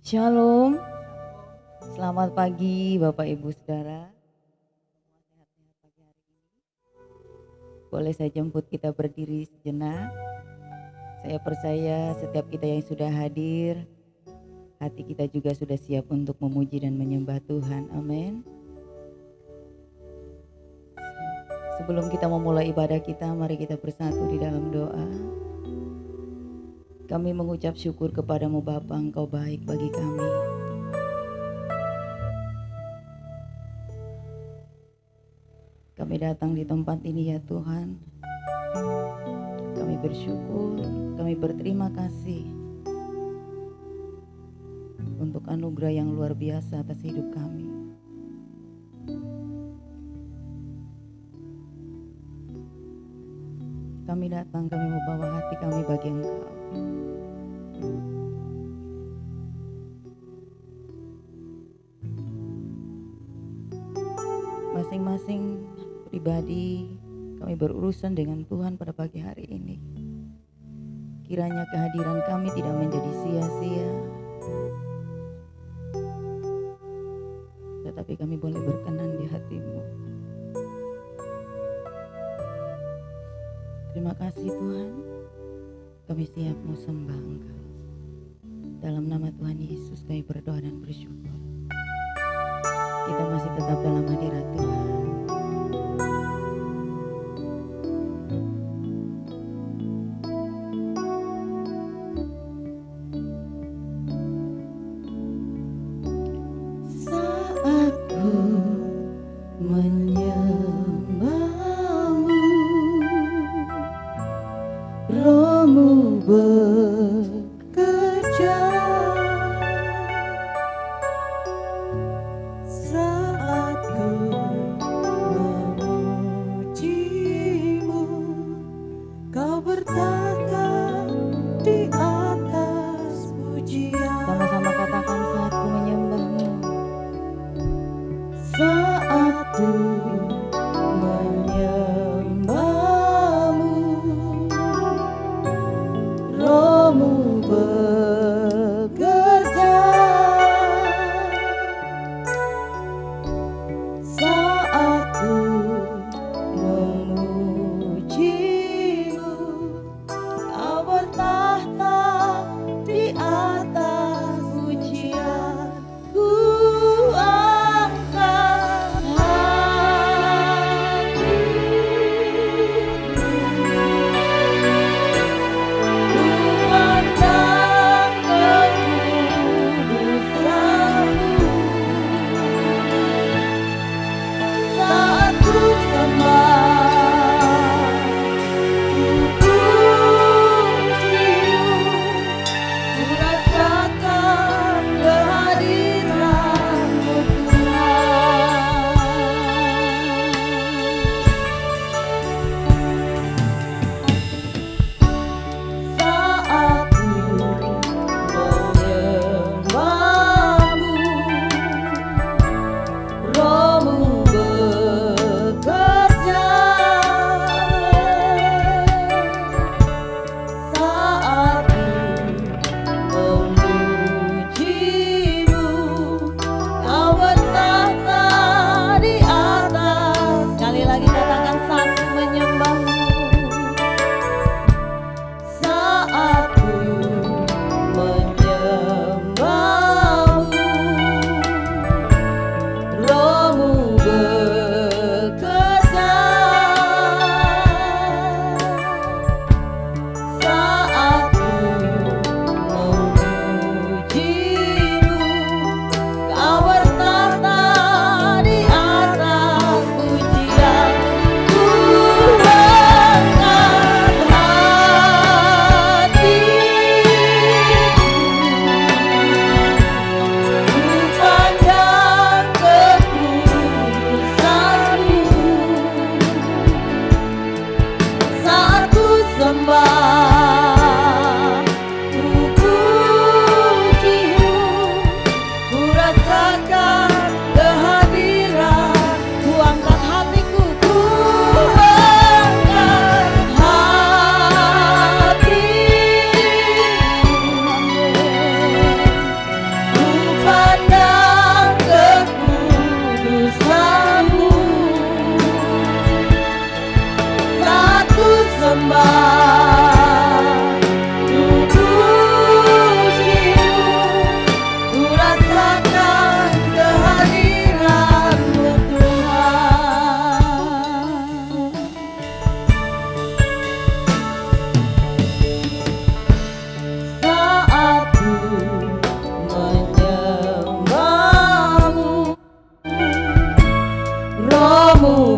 Shalom, selamat pagi Bapak Ibu Saudara. Boleh saya jemput kita berdiri sejenak. Saya percaya setiap kita yang sudah hadir, hati kita juga sudah siap untuk memuji dan menyembah Tuhan. Amin. Sebelum kita memulai ibadah kita, mari kita bersatu di dalam doa. Kami mengucap syukur kepadamu Bapa, Engkau baik bagi kami. Kami datang di tempat ini ya Tuhan. Kami bersyukur, kami berterima kasih untuk anugerah yang luar biasa atas hidup kami. Kami datang, kami membawa hati kami bagi Engkau. Masing-masing pribadi kami berurusan dengan Tuhan pada pagi hari ini. Kiranya kehadiran kami tidak menjadi sia-sia, tetapi kami boleh berkenan di hati-Mu. Terima kasih Tuhan, kami siap mau sembah Engkau. Dalam nama Tuhan Yesus kami berdoa dan bersyukur. Kita masih tetap dalam hadirat Tuhan. Saat ku menyembah-Mu, Roh-Mu bekerja. Saat ku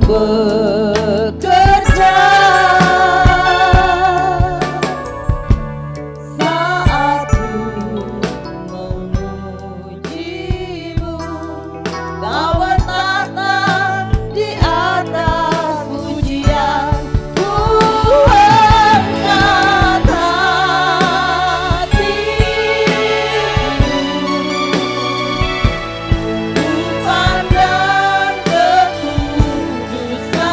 bekerja. Saat ku memujimu, kau bertata di atas pujian. Ku angkat hatiku, ku pandang kekudusan.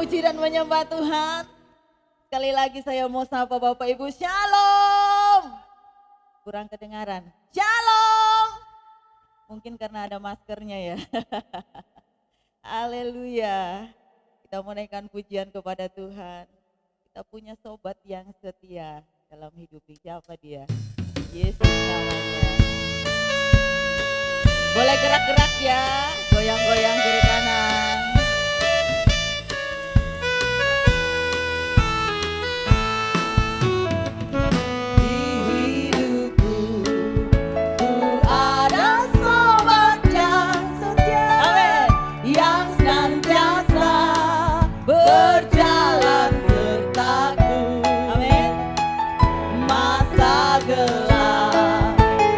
memuji dan menyembah Tuhan. Sekali lagi saya mau sapa Bapak Ibu, Shalom. Kurang kedengaran, Shalom. Mungkin karena ada maskernya ya. Haleluya. Kita menaikkan pujian kepada Tuhan. Kita punya sobat yang setia dalam hidup ini. Siapa dia? Yesus namanya. Boleh gerak-gerak ya, goyang-goyang kiri kanan.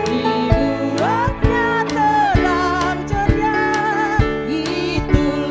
Dibuatnya terang ceria, itulah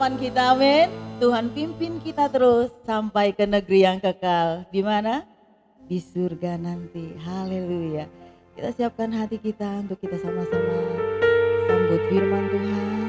harapan kita, amin. Tuhan pimpin kita terus sampai ke negeri yang kekal. Di mana? Di surga nanti. Haleluya. Kita siapkan hati kita untuk kita sama-sama sambut firman Tuhan.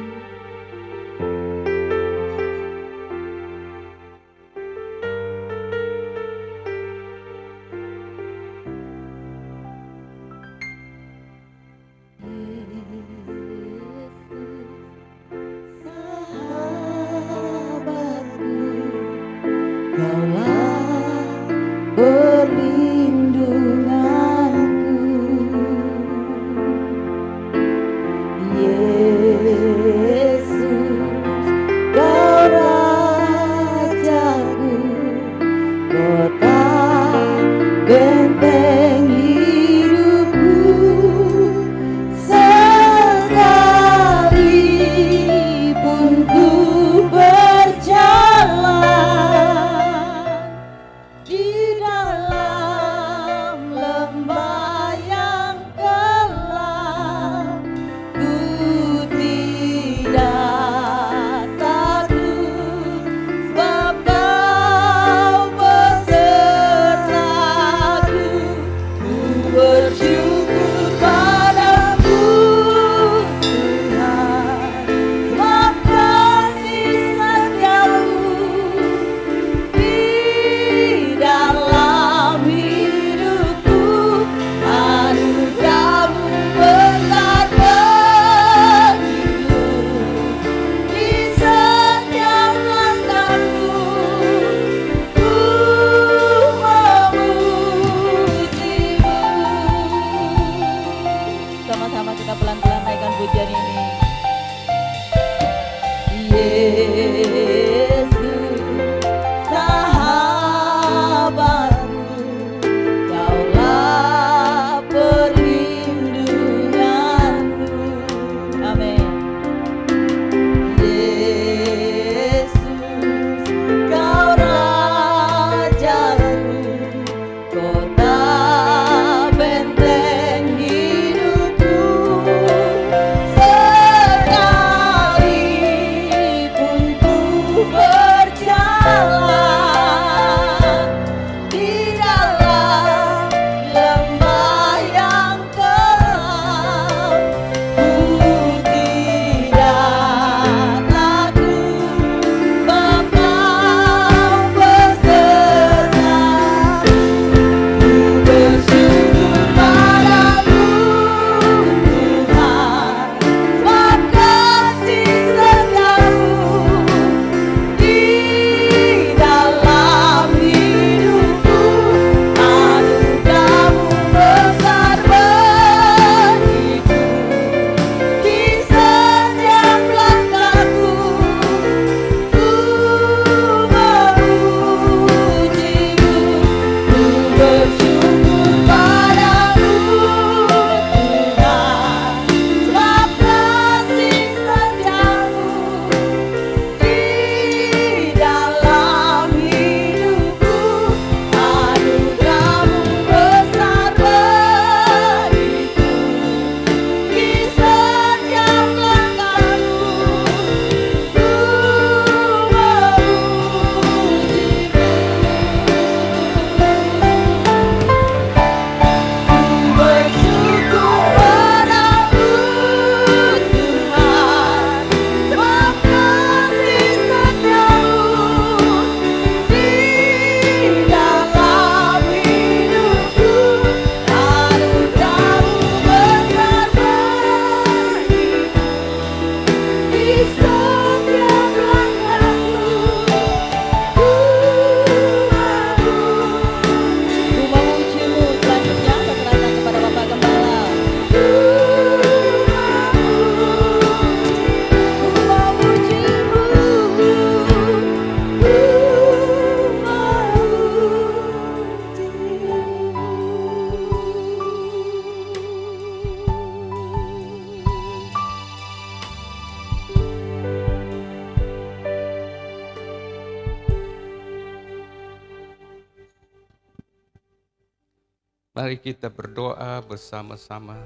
Mari kita berdoa bersama-sama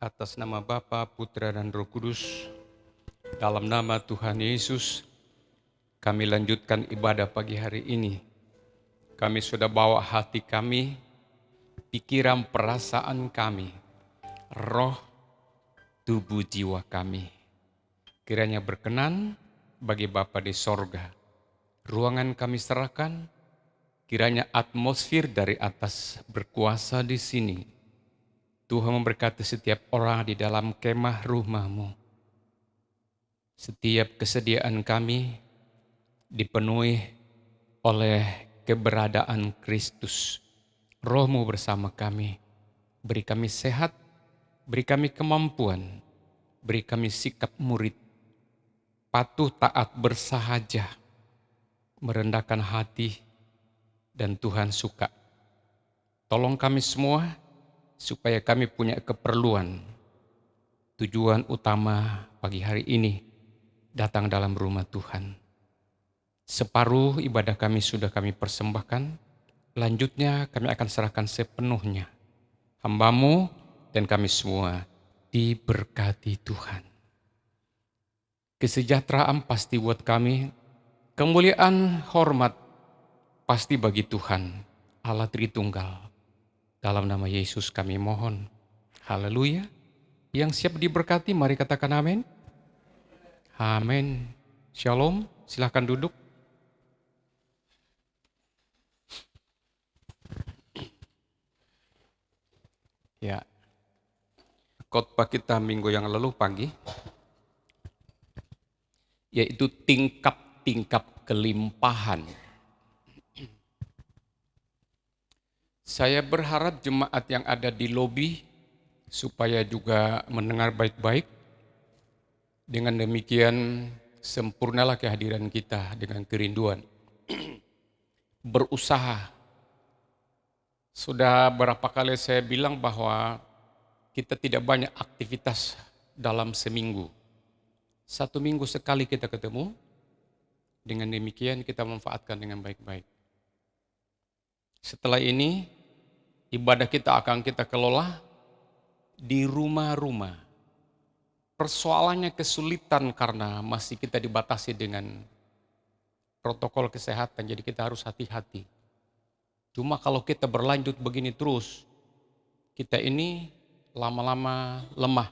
atas nama Bapa, Putra, dan Roh Kudus. Dalam nama Tuhan Yesus, kami lanjutkan ibadah pagi hari ini. Kami sudah bawa hati kami, pikiran perasaan kami, roh, tubuh jiwa kami. Kiranya berkenan bagi Bapa di sorga. Ruangan kami serahkan, kiranya atmosfer dari atas berkuasa di sini. Tuhan memberkati setiap orang di dalam kemah rumah-Mu. Setiap kesediaan kami dipenuhi oleh keberadaan Kristus. Roh-Mu bersama kami. Beri kami sehat, beri kami kemampuan, beri kami sikap murid. Patuh taat bersahaja, merendahkan hati, dan Tuhan suka. Tolong kami semua supaya kami punya keperluan. Tujuan utama pagi hari ini datang dalam rumah Tuhan. Separuh ibadah kami sudah kami persembahkan, lanjutnya kami akan serahkan sepenuhnya. Hamba-Mu dan kami semua diberkati Tuhan. Kesejahteraan pasti buat kami, kemuliaan, hormat pasti bagi Tuhan, Allah Tritunggal. Dalam nama Yesus kami mohon. Haleluya. Yang siap diberkati, mari katakan amin. Amin. Shalom, silahkan duduk. Ya, khotbah kita minggu yang lalu pagi, yaitu tingkap-tingkap kelimpahan. Saya berharap jemaat yang ada di lobi supaya juga mendengar baik-baik. Dengan demikian sempurnalah kehadiran kita dengan kerinduan. Berusaha. Sudah berapa kali saya bilang bahwa kita tidak banyak aktivitas dalam seminggu. 1 minggu sekali kita ketemu, dengan demikian kita manfaatkan dengan baik-baik. Setelah ini, ibadah kita akan kita kelola di rumah-rumah. Persoalannya kesulitan karena masih kita dibatasi dengan protokol kesehatan, jadi kita harus hati-hati. Cuma kalau kita berlanjut begini terus, kita ini lama-lama lemah.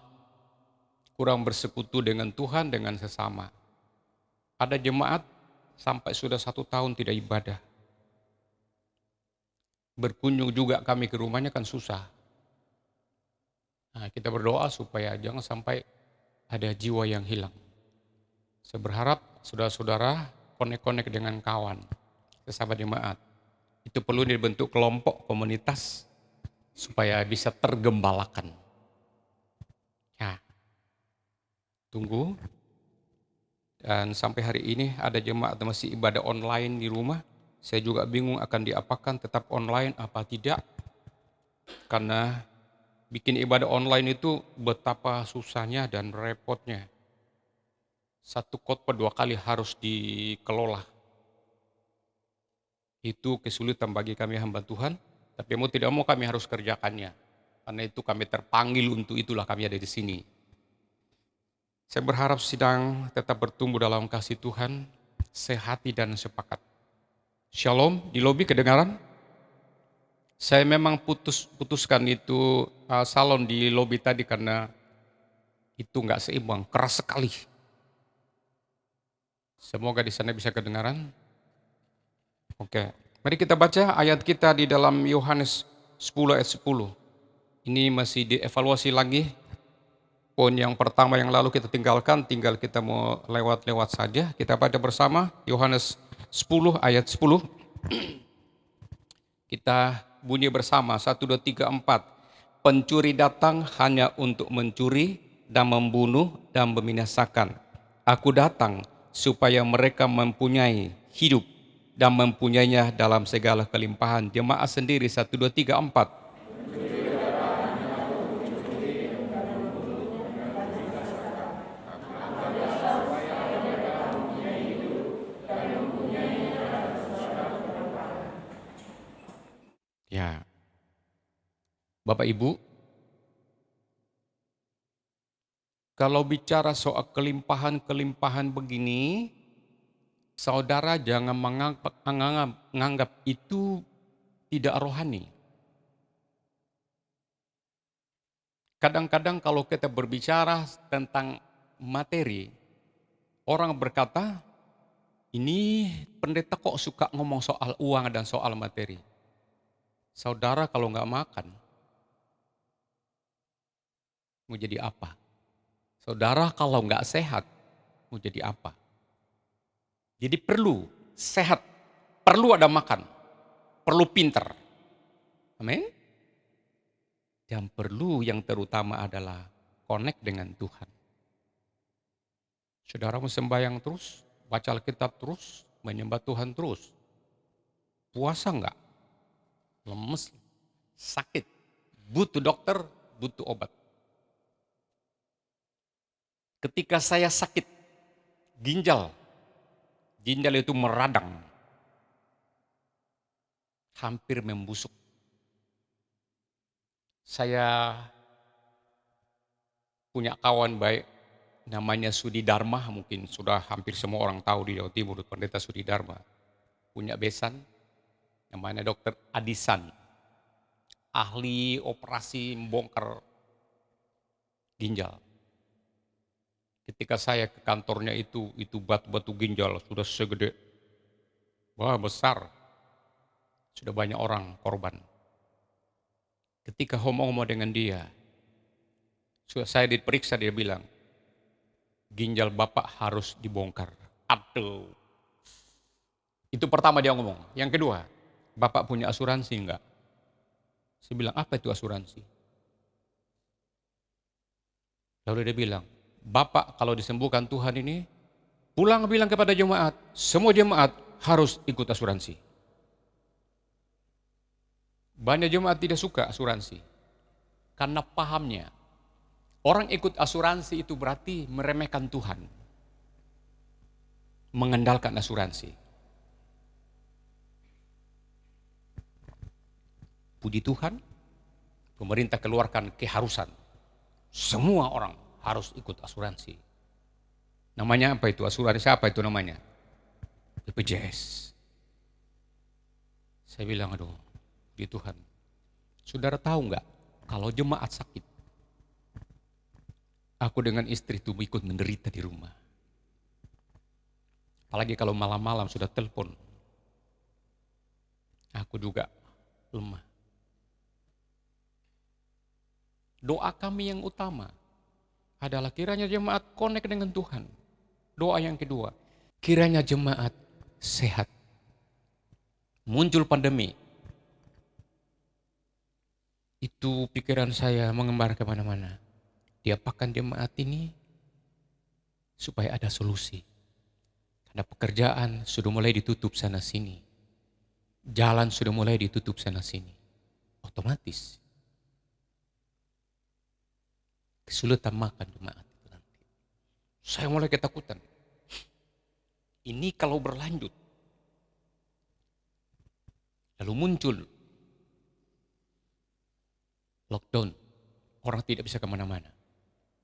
Kurang bersekutu dengan Tuhan, dengan sesama. Ada jemaat sampai sudah 1 tahun tidak ibadah. Berkunjung juga kami ke rumahnya kan susah. Nah, kita berdoa supaya jangan sampai ada jiwa yang hilang. Saya berharap saudara-saudara konek-konek dengan kawan, sesama jemaat. Itu perlu dibentuk kelompok komunitas supaya bisa tergembalakan. Ya. Tunggu. Dan sampai hari ini ada jemaat masih ibadah online di rumah. Saya juga bingung akan diapakan, tetap online apa tidak. Karena bikin ibadah online itu betapa susahnya dan repotnya. 1 khotbah 2 kali harus dikelola. Itu kesulitan bagi kami hamba Tuhan, tapi mau tidak mau kami harus kerjakannya. Karena itu kami terpanggil untuk itulah kami ada di sini. Saya berharap sidang tetap bertumbuh dalam kasih Tuhan, sehati dan sepakat. Shalom, di lobi kedengaran? Saya memang putuskan itu salon di lobi tadi karena itu nggak seimbang, keras sekali. Semoga di sana bisa kedengaran. Oke, mari kita baca ayat kita di dalam Yohanes 10 ayat 10. Ini masih dievaluasi lagi. Poin yang pertama yang lalu kita tinggalkan, tinggal kita mau lewat-lewat saja. Kita baca bersama Yohanes 10 ayat 10. Kita bunyi bersama 1, 2, 3, 4. Pencuri datang hanya untuk mencuri dan membunuh dan membinasakan. Aku datang supaya mereka mempunyai hidup dan mempunyainya dalam segala kelimpahan. Jemaat sendiri 1, 2, 3, 4. Ya, Bapak Ibu, Kalau bicara soal kelimpahan-kelimpahan begini, saudara jangan menganggap itu tidak rohani. Kadang-kadang kalau kita berbicara tentang materi, orang berkata, ini pendeta kok suka ngomong soal uang dan soal materi. Saudara kalau nggak makan, mau jadi apa? Saudara kalau nggak sehat, mau jadi apa? Jadi perlu sehat, perlu ada makan, perlu pinter. Amin. Yang perlu yang terutama adalah connect dengan Tuhan. Saudara mau sembahyang terus, baca Alkitab terus, menyembah Tuhan terus. Puasa enggak? Lemes, sakit, butuh dokter, butuh obat. Ketika saya sakit, ginjal itu meradang, hampir membusuk. Saya punya kawan baik, namanya Sudi Dharma, mungkin sudah hampir semua orang tahu di Jawa Timur, pendeta Sudi Dharma. Punya besan, namanya Dokter Adisan, ahli operasi membongkar ginjal. Ketika saya ke kantornya itu batu-batu ginjal sudah segede, wah besar, sudah banyak orang korban. Ketika ngomong-ngomong dengan dia, saya diperiksa, dia bilang, ginjal Bapak harus dibongkar. Aduh. Itu pertama dia ngomong. Yang kedua, Bapak punya asuransi enggak? Saya bilang, apa itu asuransi? Lalu dia bilang, Bapak kalau disembuhkan Tuhan ini, pulang bilang kepada jemaat, semua jemaat harus ikut asuransi. Banyak jemaat tidak suka asuransi, karena pahamnya, orang ikut asuransi itu berarti meremehkan Tuhan, mengandalkan asuransi. Puji Tuhan, pemerintah keluarkan keharusan, semua orang harus ikut asuransi. Namanya apa itu? Asuransi apa itu namanya? BPJS. Saya bilang, aduh, di Tuhan. Saudara tahu nggak, kalau jemaat sakit, aku dengan istri itu ikut menderita di rumah. Apalagi kalau malam-malam sudah telepon, aku juga lemah. Doa kami yang utama adalah kiranya jemaat connect dengan Tuhan. Doa yang kedua, kiranya jemaat sehat. Muncul pandemi, itu pikiran saya mengembar kemana-mana. Diapakan jemaat ini supaya ada solusi. Karena pekerjaan sudah mulai ditutup sana sini. Jalan sudah mulai ditutup sana sini. Otomatis kesulitan makan jemaat itu nanti. Saya mulai ketakutan. Ini kalau berlanjut, lalu muncul lockdown, orang tidak bisa kemana-mana.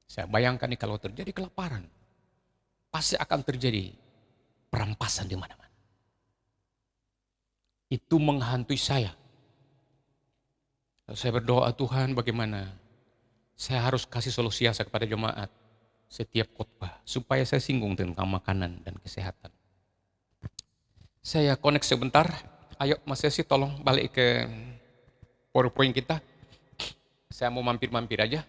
Saya bayangkan nih kalau terjadi kelaparan, pasti akan terjadi perampasan di mana-mana. Itu menghantui saya. Lalu saya berdoa, Tuhan bagaimana saya harus kasih solusi kepada jemaat setiap khotbah supaya saya singgung tentang makanan dan kesehatan. Saya connect sebentar. Ayo Mas Yesi tolong balik ke PowerPoint kita. Saya mau mampir-mampir aja.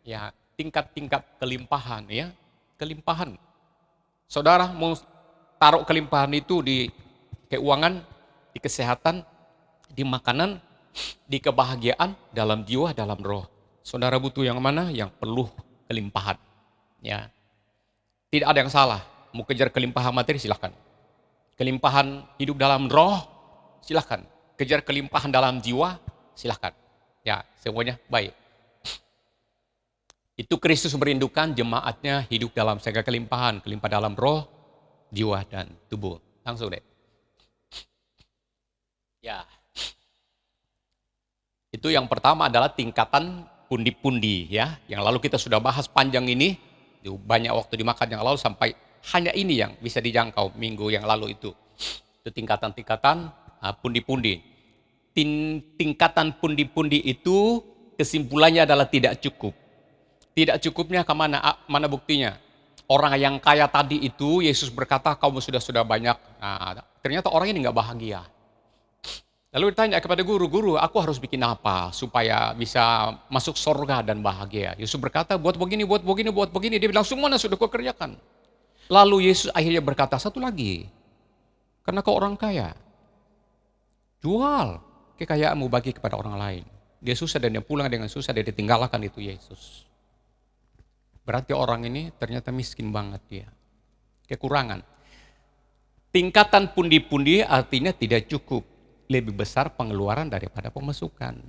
Ya, tingkat-tingkat kelimpahan ya. Kelimpahan. Saudara mau taruh kelimpahan itu di keuangan, di kesehatan, di makanan, di kebahagiaan, dalam jiwa, dalam roh. Saudara butuh yang mana? Yang penuh kelimpahan. Ya, tidak ada yang salah. Mau kejar kelimpahan materi silahkan. Kelimpahan hidup dalam roh silahkan. Kejar kelimpahan dalam jiwa silahkan. Ya, semuanya baik. Itu Kristus merindukan jemaatnya hidup dalam segala kelimpahan, kelimpahan dalam roh, jiwa dan tubuh. Langsung deh. Ya. Itu yang pertama adalah tingkatan pundi-pundi ya, yang lalu kita sudah bahas panjang ini. itu banyak waktu dimakan yang lalu sampai hanya ini yang bisa dijangkau minggu yang lalu itu. Itu tingkatan-tingkatan pundi-pundi. Tingkatan pundi-pundi itu kesimpulannya adalah tidak cukup. Tidak cukupnya kemana? Mana buktinya? Orang yang kaya tadi itu Yesus berkata kamu sudah banyak. Nah, ternyata orang ini nggak bahagia. Lalu ditanya kepada guru, aku harus bikin apa supaya bisa masuk surga dan bahagia? Yesus berkata, buat begini, buat begini, buat begini. Dia bilang, semuanya sudah kau kerjakan. Lalu Yesus akhirnya berkata, satu lagi. Karena kau orang kaya, jual kekayaanmu bagi kepada orang lain. Dia susah dan dia pulang dengan susah, dia ditinggalkan itu Yesus. Berarti orang ini ternyata miskin banget dia. Kekurangan. Tingkatan pundi-pundi artinya tidak cukup. Lebih besar pengeluaran daripada pemasukan.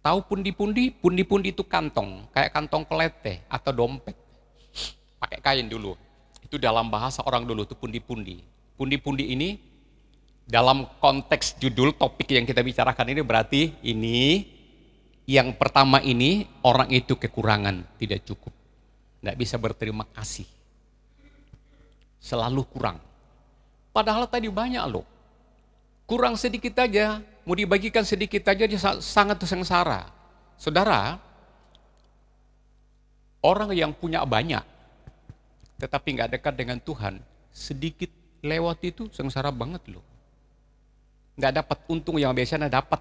Tahu pundi-pundi? Pundi-pundi itu kantong, kayak kantong kelete atau dompet. Pakai kain dulu. Itu dalam bahasa orang dulu itu pundi-pundi. Pundi-pundi ini dalam konteks judul topik yang kita bicarakan ini berarti ini yang pertama ini orang itu kekurangan, tidak cukup. Tidak bisa berterima kasih. Selalu kurang. Padahal tadi banyak loh. Kurang sedikit aja, mau dibagikan sedikit aja dia sangat sengsara. Saudara, orang yang punya banyak, tetapi nggak dekat dengan Tuhan, sedikit lewat itu sengsara banget loh. Nggak dapat untung yang biasanya dapat.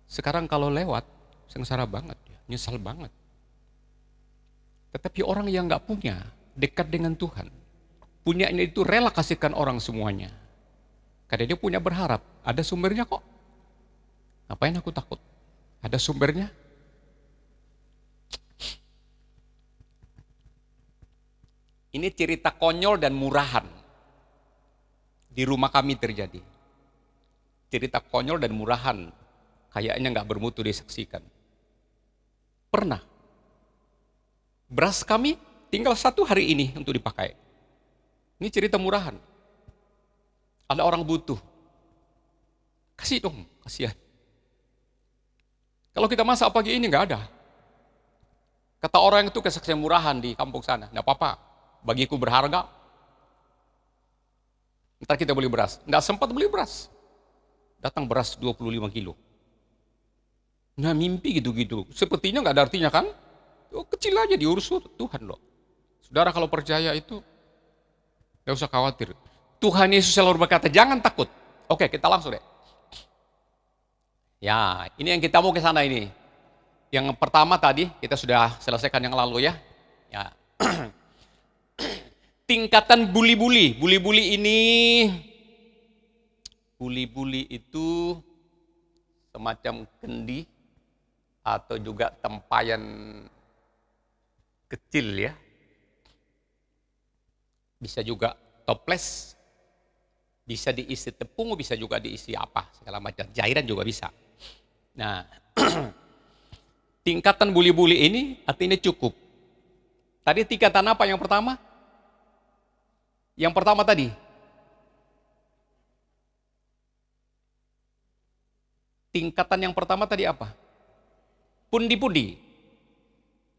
Sekarang kalau lewat, sengsara banget, nyesal banget. Tetapi orang yang nggak punya, dekat dengan Tuhan, punyanya itu rela kasihkan orang semuanya. Karena dia punya berharap, ada sumbernya kok. Ngapain aku takut? Ada sumbernya. Ini cerita konyol dan murahan. Di rumah kami terjadi. Cerita konyol dan murahan. Kayaknya nggak bermutu disaksikan. Pernah. Beras kami tinggal 1 hari ini untuk dipakai. Ini cerita murahan. Ada orang butuh. Kasih dong, kasihan. Kalau kita masak pagi ini nggak ada. Kata orang itu kesaksian murahan di kampung sana. Nggak apa-apa, bagiku berharga. Ntar kita beli beras. Nggak sempat beli beras. Datang beras 25 kilo. Nah mimpi gitu-gitu. Sepertinya nggak ada artinya kan? Oh, kecil aja diurus Tuhan loh. Saudara kalau percaya itu, nggak usah khawatir. Tuhan Yesus selalu berkata, jangan takut. Oke, kita langsung deh. Ya, ini yang kita mau ke sana ini. Yang pertama tadi, kita sudah selesaikan yang lalu ya. Ya. Tingkatan buli-buli. Buli-buli ini, buli-buli itu semacam kendi atau juga tempayan kecil ya. Bisa juga toples. Bisa diisi tepung, bisa juga diisi apa, segala macam. Cairan juga bisa. Nah, tingkatan buli-buli ini artinya cukup. Tadi tingkatan apa yang pertama? Yang pertama tadi. Tingkatan yang pertama tadi apa? Pundi-pundi.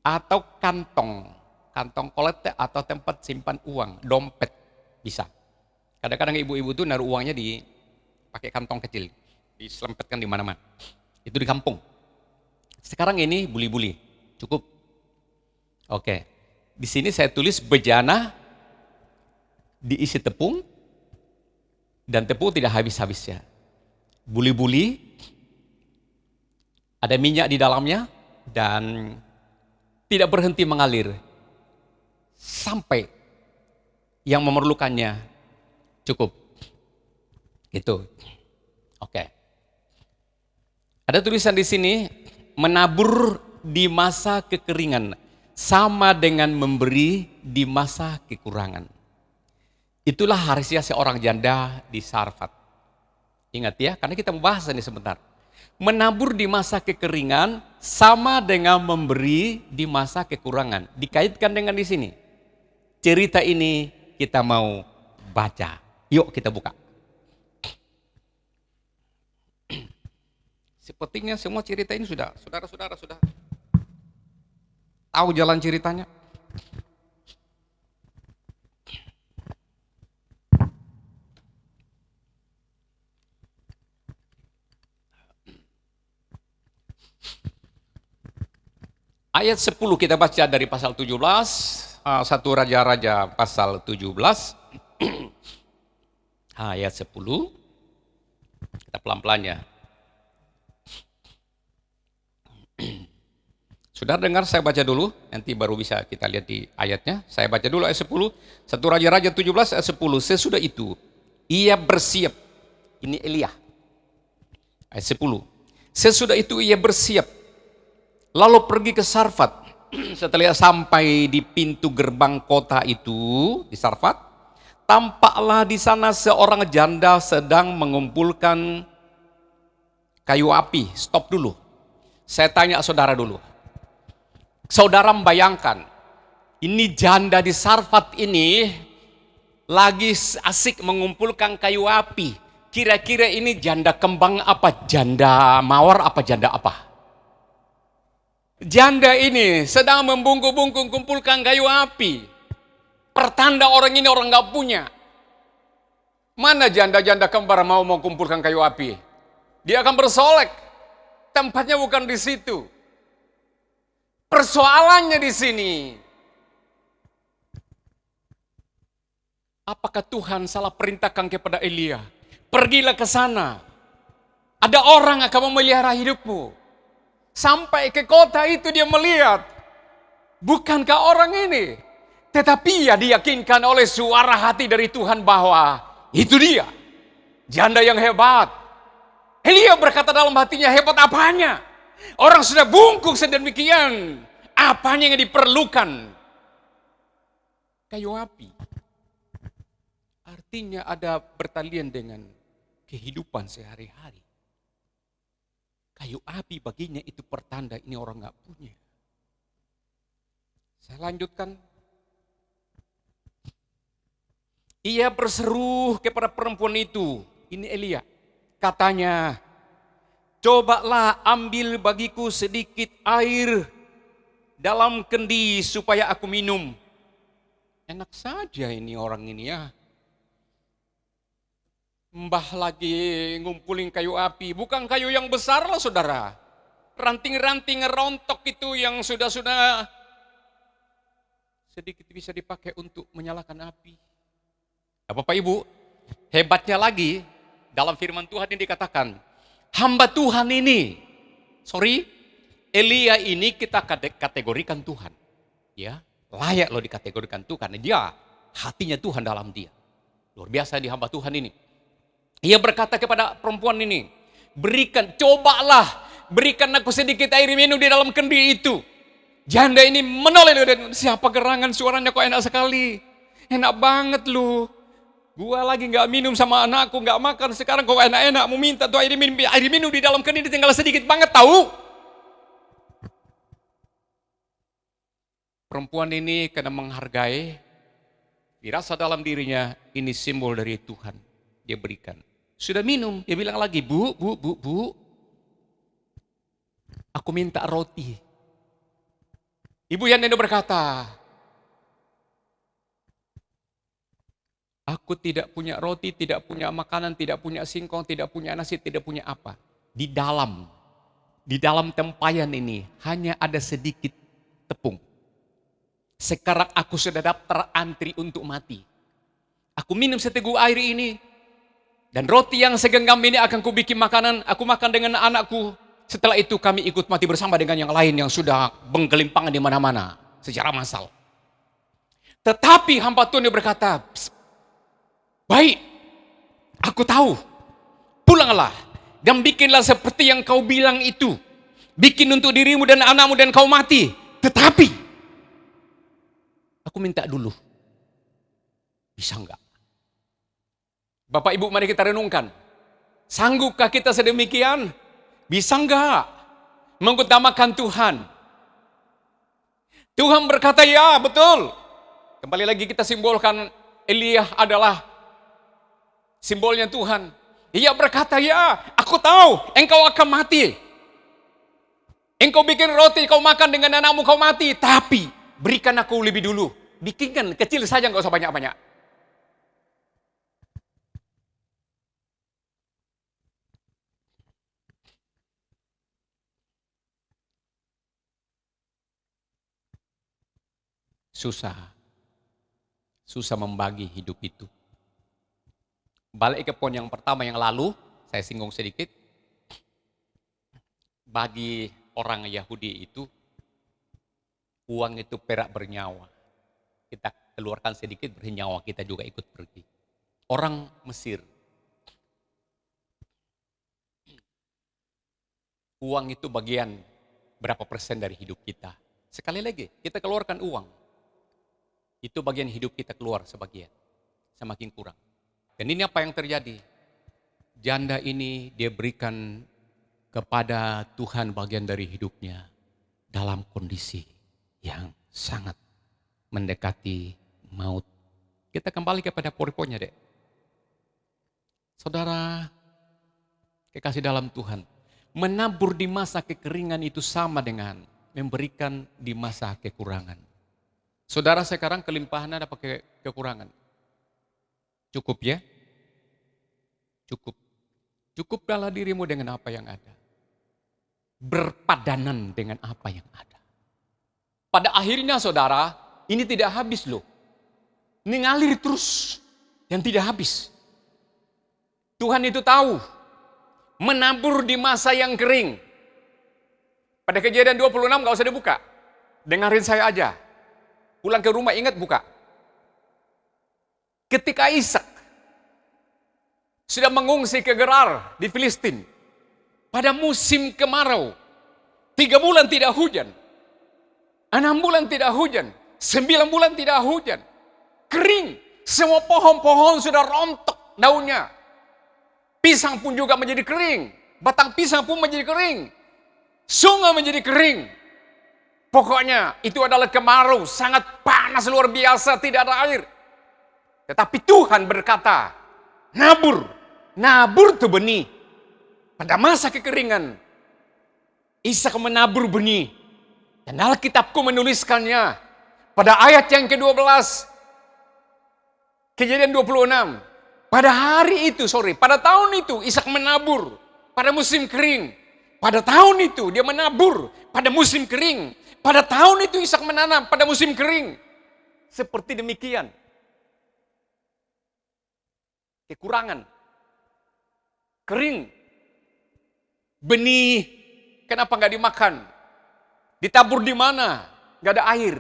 Atau kantong. Kantong kolete atau tempat simpan uang. Dompet. Bisa. Kadang-kadang ibu-ibu tuh naruh uangnya di pakai kantong kecil, diselempetkan di mana-mana. Itu di kampung. Sekarang ini buli-buli, cukup. Oke, di sini saya tulis bejana diisi tepung dan tepung tidak habis-habisnya. Buli-buli ada minyak di dalamnya dan tidak berhenti mengalir sampai yang memerlukannya cukup. Gitu. Oke. Ada tulisan di sini, menabur di masa kekeringan sama dengan memberi di masa kekurangan. Itulah harusnya seorang janda di Sarfat. Ingat ya, karena kita membahas ini sebentar. Menabur di masa kekeringan sama dengan memberi di masa kekurangan. Dikaitkan dengan di sini. Cerita ini kita mau baca. Yuk kita buka. Sepertinya semua cerita ini sudah, saudara-saudara sudah tahu jalan ceritanya. Ayat 10 kita baca dari pasal 17, 1 Raja-Raja pasal 17, ayat 10, kita pelan-pelan ya. Sudah dengar, saya baca dulu, nanti baru bisa kita lihat di ayatnya. Saya baca dulu ayat 10, 1 Raja-Raja 17 ayat 10, sesudah itu ia bersiap, ini Elia, ayat 10, sesudah itu ia bersiap, lalu pergi ke Sarfat. Setelah sampai di pintu gerbang kota itu, di Sarfat, tampaklah di sana seorang janda sedang mengumpulkan kayu api. Stop dulu. Saya tanya saudara dulu. Saudara membayangkan, ini janda di Sarfat ini lagi asik mengumpulkan kayu api. Kira-kira ini janda kembang apa? Janda mawar apa janda apa? Janda ini sedang membungkuk-bungkuk kumpulkan kayu api. Pertanda orang ini orang gak punya. Mana janda-janda kembar mau kumpulkan kayu api? Dia akan bersolek. Tempatnya bukan di situ. Persoalannya di sini. Apakah Tuhan salah perintahkan kepada Elia? Pergilah ke sana. Ada orang akan memelihara hidupmu. Sampai ke kota itu dia melihat, bukankah orang ini? Tetapi ia diyakinkan oleh suara hati dari Tuhan bahwa itu dia, janda yang hebat. Elia berkata dalam hatinya, hebat apanya? Orang sudah bungkuk sedemikian, apanya yang diperlukan? Kayu api. Artinya ada pertalian dengan kehidupan sehari-hari. Kayu api baginya itu pertanda ini orang gak punya. Saya lanjutkan. Ia berseru kepada perempuan itu. Ini Elia. Katanya, cobalah ambil bagiku sedikit air dalam kendi supaya aku minum. Enak saja ini orang ini ya. Mbah lagi ngumpulin kayu api, bukan kayu yang besar loh saudara. Ranting-ranting rontok itu yang sudah sedikit bisa dipakai untuk menyalakan api. Ya, Bapak Ibu, hebatnya lagi dalam firman Tuhan ini dikatakan, hamba Tuhan ini, Elia ini kita kategorikan Tuhan. Ya, layak loh dikategorikan Tuhan. Dia hatinya Tuhan dalam dia. Luar biasa di hamba Tuhan ini. Ia berkata kepada perempuan ini, cobalah, berikan aku sedikit air minum di dalam kendi itu. Janda ini menoleh, dan siapa gerangan suaranya kok enak sekali. Enak banget lu. Gua lagi gak minum sama anakku, gak makan, sekarang kok enak-enak mau minta tuh air minum di dalam kendi tinggal sedikit banget tahu. Perempuan ini karena menghargai, dirasa dalam dirinya ini simbol dari Tuhan. Dia berikan. Sudah minum, dia bilang lagi, bu, aku minta roti. Ibu yang itu berkata, aku tidak punya roti, tidak punya makanan, tidak punya singkong, tidak punya nasi, tidak punya apa. Di dalam tempayan ini hanya ada sedikit tepung. Sekarang aku sudah daftar antri untuk mati. Aku minum seteguk air ini. Dan roti yang segenggam ini akan kubikin makanan, aku makan dengan anakku. Setelah itu kami ikut mati bersama dengan yang lain yang sudah menggelimpangan di mana-mana secara massal. Tetapi hamba Tuhan berkata, baik, aku tahu, pulanglah dan bikinlah seperti yang kau bilang itu. Bikin untuk dirimu dan anakmu dan kau mati. Tetapi, aku minta dulu, bisa enggak? Bapak Ibu mari kita renungkan. Sanggupkah kita sedemikian? Bisa enggak mengutamakan Tuhan? Tuhan berkata ya betul. Kembali lagi kita simbolkan Elia adalah simbolnya Tuhan. Ia berkata ya aku tahu engkau akan mati. Engkau bikin roti kau makan dengan anakmu kau mati. Tapi berikan aku lebih dulu. Bikinkan kecil saja enggak usah banyak-banyak. Susah. Susah membagi hidup itu. Balik ke poin yang pertama yang lalu, saya singgung sedikit. Bagi orang Yahudi itu, uang itu perak bernyawa. Kita keluarkan sedikit bernyawa, kita juga ikut pergi. Orang Mesir, uang itu bagian berapa persen dari hidup kita. Sekali lagi, kita keluarkan uang. Itu bagian hidup kita keluar sebagian. Semakin kurang. Dan ini apa yang terjadi? Janda ini dia berikan kepada Tuhan bagian dari hidupnya. Dalam kondisi yang sangat mendekati maut. Kita kembali kepada poin-poinnya, Dek. Saudara, kekasih dalam Tuhan. Menabur di masa kekeringan itu sama dengan memberikan di masa kekurangan. Saudara sekarang kelimpahan ada pakai kekurangan. Cukup ya? Cukup. Cukuplah dirimu dengan apa yang ada. Berpadanan dengan apa yang ada. Pada akhirnya saudara, ini tidak habis loh. Ini ngalir terus. Yang tidak habis. Tuhan itu tahu. Menabur di masa yang kering. Pada Kejadian 26 gak usah dibuka. Dengarin saya aja. Pulang ke rumah ingat buka. Ketika Ishak sudah mengungsi ke Gerar di Filistin. Pada musim kemarau. 3 bulan tidak hujan. 6 bulan tidak hujan. 9 bulan tidak hujan. Kering. Semua pohon-pohon sudah rontok daunnya. Pisang pun juga menjadi kering. Batang pisang pun menjadi kering. Sungai menjadi kering. Pokoknya itu adalah kemarau, sangat panas luar biasa, tidak ada air. Tetapi Tuhan berkata, nabur tuh benih. Pada masa kekeringan, Ishak menabur benih. Dan Alkitabku menuliskannya pada ayat yang ke-12, Kejadian 26. Pada tahun itu Ishak menabur pada musim kering. Pada tahun itu dia menabur pada musim kering. Pada tahun itu Ishak menanam pada musim kering. Seperti demikian. Kekurangan. Kering. Benih. Kenapa nggak dimakan? Ditabur di mana? Nggak ada air.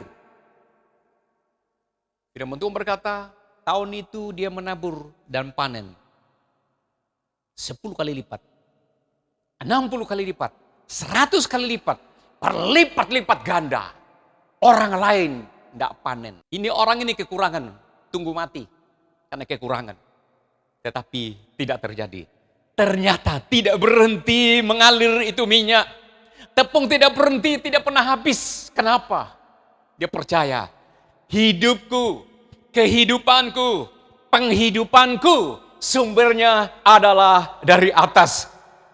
Firman Tuhan berkata, tahun itu dia menabur dan panen. 10 kali lipat. 60 kali lipat. 100 kali lipat. Berlipat-lipat ganda. Orang lain tidak panen. Ini orang ini kekurangan. Tunggu mati. Karena kekurangan. Tetapi tidak terjadi. Ternyata tidak berhenti mengalir itu minyak. Tepung tidak berhenti, tidak pernah habis. Kenapa? Dia percaya. Hidupku, kehidupanku, penghidupanku. Sumbernya adalah dari atas.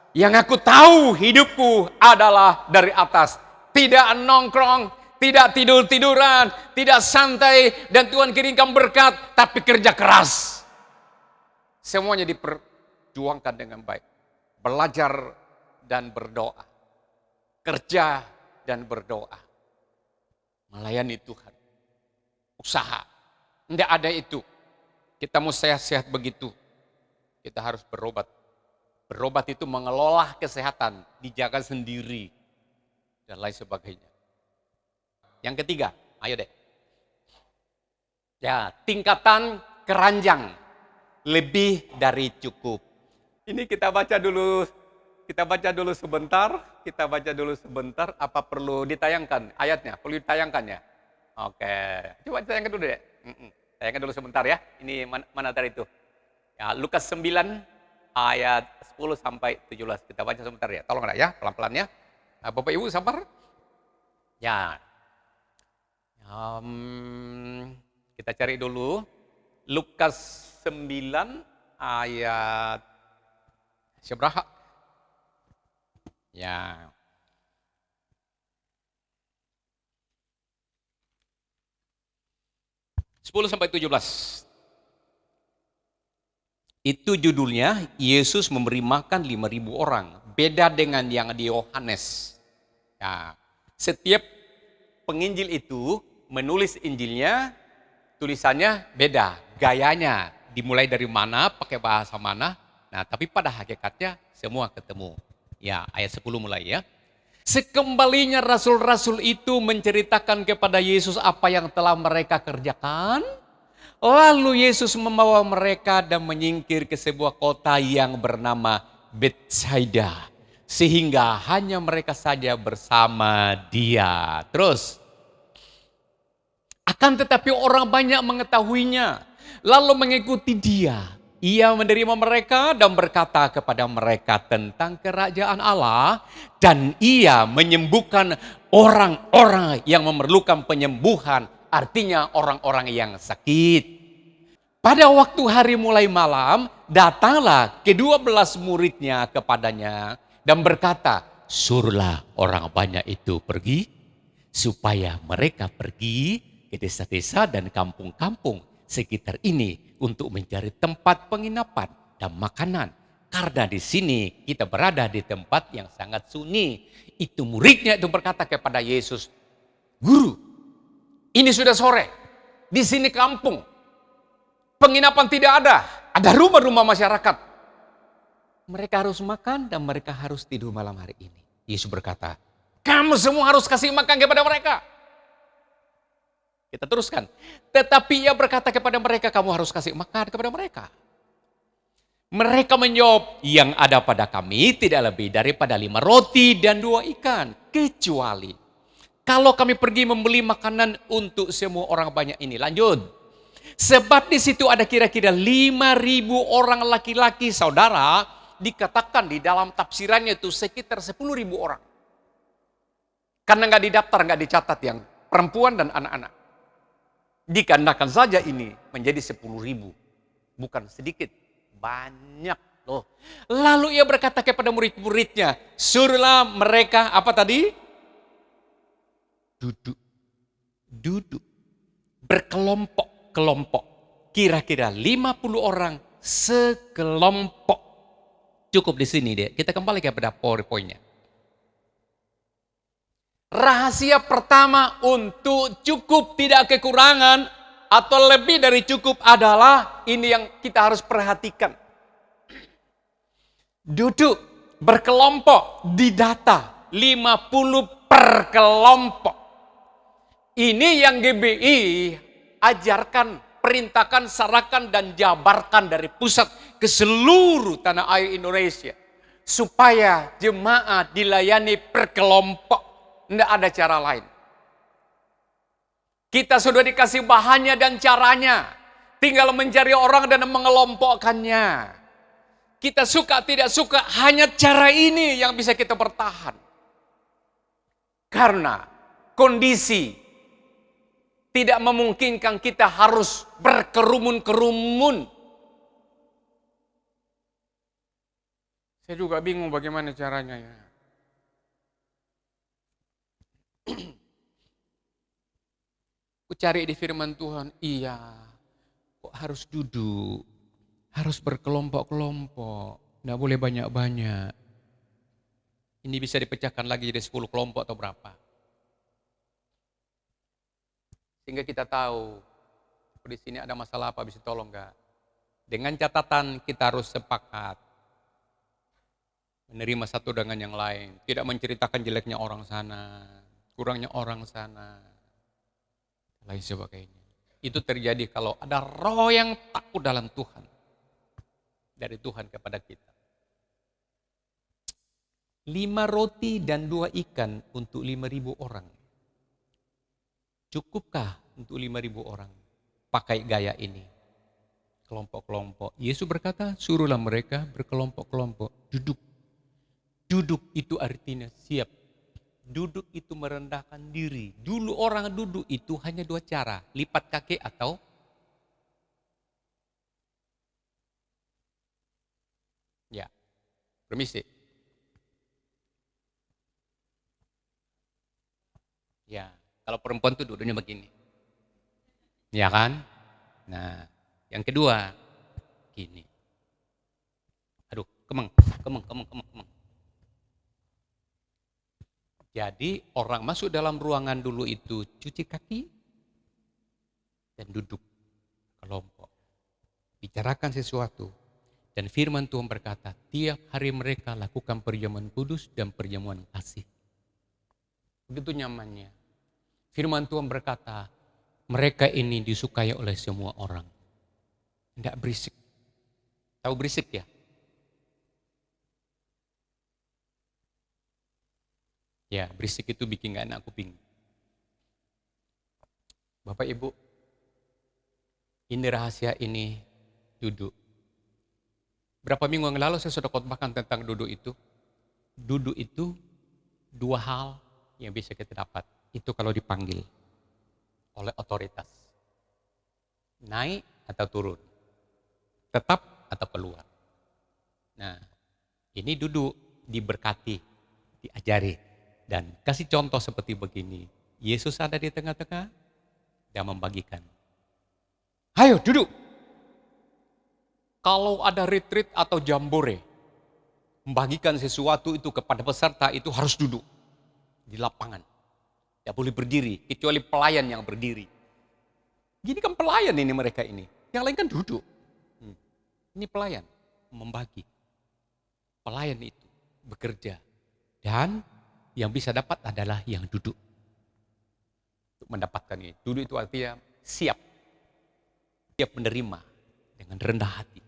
Yang aku tahu hidupku adalah dari atas. Tidak nongkrong, tidak tidur-tiduran, tidak santai. Dan Tuhan kirimkan berkat, tapi kerja keras. Semuanya diperjuangkan dengan baik. Belajar dan berdoa. Kerja dan berdoa. Melayani Tuhan. Usaha. Tidak ada itu. Kita mau sehat-sehat begitu. Kita harus berobat. Berobat itu mengelola kesehatan, dijaga sendiri, dan lain sebagainya. Yang ketiga, ayo deh. Ya, tingkatan keranjang, lebih dari cukup. Ini kita baca dulu sebentar, apa perlu ditayangkan ayatnya? Perlu ditayangkan ya? Oke, coba ditayangkan dulu deh. Tayangkan dulu sebentar ya, ini mana tadi itu? Ya, Lukas 9, ayat 10 sampai 17. Kita baca sebentar ya. Tolong ya, pelan-pelan ya. Nah, Bapak Ibu sabar. Ya. Kita cari dulu. Lukas 9 ayat seberapa? Ya. Sepuluh sampai 17. Itu judulnya, Yesus memberi makan 5.000 orang. Beda dengan yang di Yohanes. Ya, setiap penginjil itu menulis Injilnya, tulisannya beda, gayanya dimulai dari mana, pakai bahasa mana. Nah, tapi pada hakikatnya semua ketemu. Ya, ayat 10 mulai ya. Sekembalinya rasul-rasul itu menceritakan kepada Yesus apa yang telah mereka kerjakan. Lalu Yesus membawa mereka dan menyingkir ke sebuah kota yang bernama Betsaida. Sehingga hanya mereka saja bersama dia. Terus, akan tetapi orang banyak mengetahuinya, lalu mengikuti dia. Ia menerima mereka dan berkata kepada mereka tentang kerajaan Allah. Dan ia menyembuhkan orang-orang yang memerlukan penyembuhan. Artinya orang-orang yang sakit. Pada waktu hari mulai malam, datanglah ke-12 muridnya kepadanya dan berkata, suruhlah orang banyak itu pergi, supaya mereka pergi ke desa-desa dan kampung-kampung sekitar ini untuk mencari tempat penginapan dan makanan. Karena di sini kita berada di tempat yang sangat sunyi. Itu muridnya itu berkata kepada Yesus, Guru, ini sudah sore, di sini kampung, penginapan tidak ada rumah-rumah masyarakat. Mereka harus makan dan mereka harus tidur malam hari ini. Yesus berkata, kamu semua harus kasih makan kepada mereka. Kita teruskan. Tetapi ia berkata kepada mereka, kamu harus kasih makan kepada mereka. Mereka menjawab, yang ada pada kami tidak lebih daripada 5 roti dan 2 ikan. Kecuali kalau kami pergi membeli makanan untuk semua orang banyak ini. Lanjut. Sebab di situ ada kira-kira 5.000 orang laki-laki, saudara. Dikatakan di dalam tafsirannya itu sekitar 10.000 orang. Karena nggak didaftar, nggak dicatat yang perempuan dan anak-anak. Dikandakan saja ini menjadi 10.000. Bukan sedikit, banyak loh. Lalu ia berkata kepada murid-muridnya, suruhlah mereka, apa tadi? Duduk. Berkelompok-kelompok. Kira-kira 50 orang sekelompok. Cukup di sini deh. Kita kembali kepada PowerPoint-nya. Rahasia pertama untuk cukup tidak kekurangan atau lebih dari cukup adalah ini yang kita harus perhatikan. Duduk berkelompok, didata 50 per kelompok. Ini yang GBI ajarkan, perintahkan, sarankan dan jabarkan dari pusat ke seluruh tanah air Indonesia. Supaya jemaat dilayani per kelompok. Tidak ada cara lain. Kita sudah dikasih bahannya dan caranya. Tinggal mencari orang dan mengelompokkannya. Kita suka tidak suka, hanya cara ini yang bisa kita bertahan. Karena kondisi tidak memungkinkan kita harus berkerumun-kerumun. Saya juga bingung bagaimana caranya ya. Ku cari di firman Tuhan, iya, kok harus duduk, harus berkelompok-kelompok, tidak boleh banyak-banyak. Ini bisa dipecahkan lagi jadi 10 kelompok atau berapa. Sehingga kita tahu, di sini ada masalah apa, bisa tolong enggak? Dengan catatan kita harus sepakat. Menerima satu dengan yang lain. Tidak menceritakan jeleknya orang sana, kurangnya orang sana, lain sebagainya. Itu terjadi kalau ada roh yang takut dalam Tuhan. Dari Tuhan kepada kita. 5 roti dan 2 ikan untuk 5.000 orang. Cukupkah untuk 5.000 orang pakai gaya ini? Kelompok-kelompok. Yesus berkata, suruhlah mereka berkelompok-kelompok. Duduk. Duduk itu artinya siap. Duduk itu merendahkan diri. Dulu orang duduk itu hanya 2 cara. Lipat kaki atau ya, permisi. Ya, kalau perempuan tuh duduknya begini. Ya kan? Nah, yang kedua, gini. Aduh, kemeng. Jadi orang masuk dalam ruangan dulu itu cuci kaki, dan duduk kelompok. Bicarakan sesuatu. Dan firman Tuhan berkata, tiap hari mereka lakukan perjamuan kudus dan perjamuan kasih. Begitu nyamannya. Firman Tuhan berkata, mereka ini disukai oleh semua orang. Tidak berisik. Tahu berisik ya? Ya, berisik itu bikin gak enak kuping. Bapak Ibu, ini rahasia ini duduk. Berapa minggu yang lalu saya sudah khotbahkan tentang duduk itu. Duduk itu dua hal yang bisa kita dapat. Itu kalau dipanggil oleh otoritas. Naik atau turun. Tetap atau keluar. Nah, ini duduk diberkati, diajari. Dan kasih contoh seperti begini. Yesus ada di tengah-tengah dan membagikan. Ayo duduk. Kalau ada retreat atau jambore, membagikan sesuatu itu kepada peserta itu harus duduk di lapangan. Tidak boleh berdiri, kecuali pelayan yang berdiri. Gini kan pelayan ini mereka ini. Yang lain kan duduk. Ini pelayan, membagi. Pelayan itu bekerja. Dan yang bisa dapat adalah yang duduk. Untuk mendapatkan ini. Duduk itu artinya siap. Siap menerima dengan rendah hati.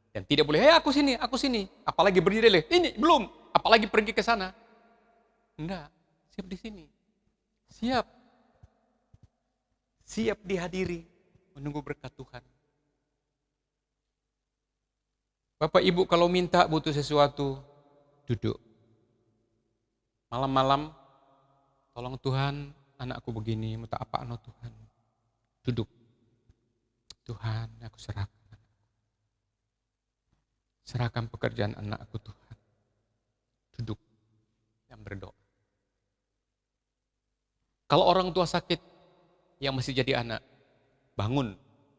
Dan tidak boleh, aku sini. Apalagi berdiri, ini belum. Apalagi pergi ke sana. Enggak, siap di sini. Siap. Siap dihadiri. Menunggu berkat Tuhan. Bapak Ibu kalau minta butuh sesuatu, duduk. Malam-malam, tolong Tuhan, anakku begini, minta apa Tuhan. Duduk. Tuhan, aku serahkan. Serahkan pekerjaan anakku Tuhan. Duduk dan berdoa. Kalau orang tua sakit, yang masih jadi anak, bangun,